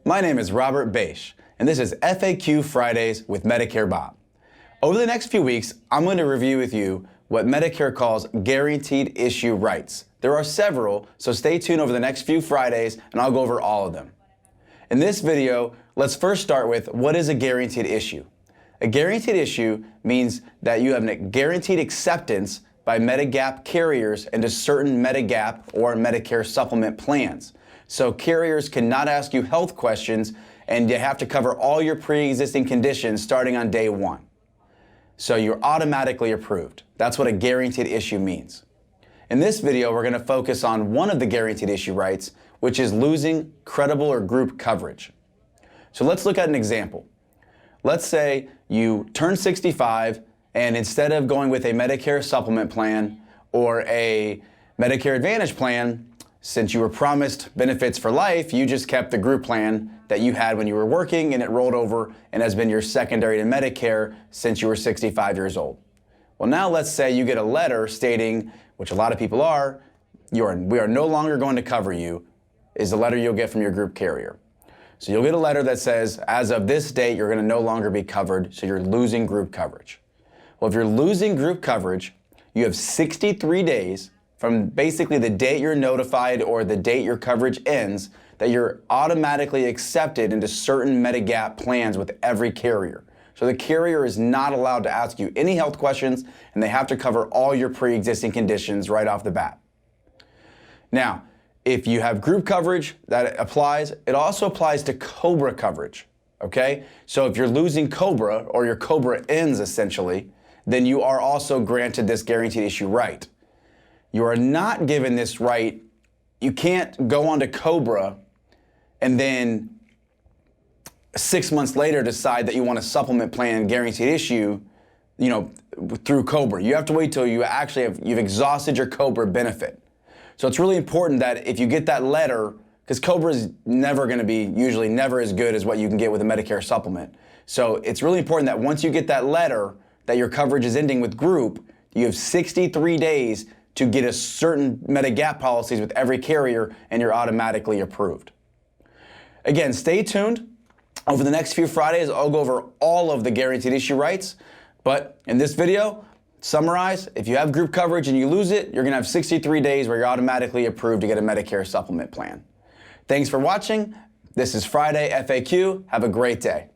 My name is Robert Bache, and this is FAQ Fridays with Medicare Bob. Over the next few weeks, I'm going to review with you what Medicare calls guaranteed issue rights. There are several, so stay tuned over the next few Fridays, and I'll go over all of them. In this video, let's first start with what is a guaranteed issue. A guaranteed issue means that you have a guaranteed acceptance by Medigap carriers into certain Medigap or Medicare Supplement plans. So carriers cannot ask you health questions, and you have to cover all your pre-existing conditions starting on day one. So you're automatically approved. That's what a guaranteed issue means. In this video, we're going to focus on one of the guaranteed issue rights, which is losing credible or group coverage. So let's look at an example. Let's say you turn 65, and instead of going with a Medicare Supplement plan or a Medicare Advantage plan, since you were promised benefits for life, you just kept the group plan that you had when you were working, and it rolled over and has been your secondary to Medicare since you were 65 years old. Well, now let's say you get a letter stating, which a lot of people are, we are no longer going to cover you, is the letter you'll get from your group carrier. So you'll get a letter that says, as of this date, you're going to no longer be covered, so you're losing group coverage. Well, if you're losing group coverage, you have 63 days from basically the date you're notified or the date your coverage ends that you're automatically accepted into certain Medigap plans with every carrier. So the carrier is not allowed to ask you any health questions, and they have to cover all your pre-existing conditions right off the bat. Now, if you have group coverage, that applies. It also applies to COBRA coverage, okay? So if you're losing COBRA, or your COBRA ends essentially, then you are also granted this guaranteed issue right. You are not given this right. You can't go onto COBRA and then 6 months later decide that you want a supplement plan guaranteed issue, through COBRA. You have to wait till you actually you've exhausted your COBRA benefit. So it's really important that if you get that letter, because COBRA is never going to be, usually never as good as what you can get with a Medicare supplement. So it's really important that once you get that letter that your coverage is ending with group, you have 63 days to get a certain Medigap policies with every carrier, and you're automatically approved. Again, stay tuned. Over the next few Fridays, I'll go over all of the guaranteed issue rights. But in this video, summarize, if you have group coverage and you lose it, you're going to have 63 days where you're automatically approved to get a Medicare supplement plan. Thanks for watching. This is Friday FAQ. Have a great day.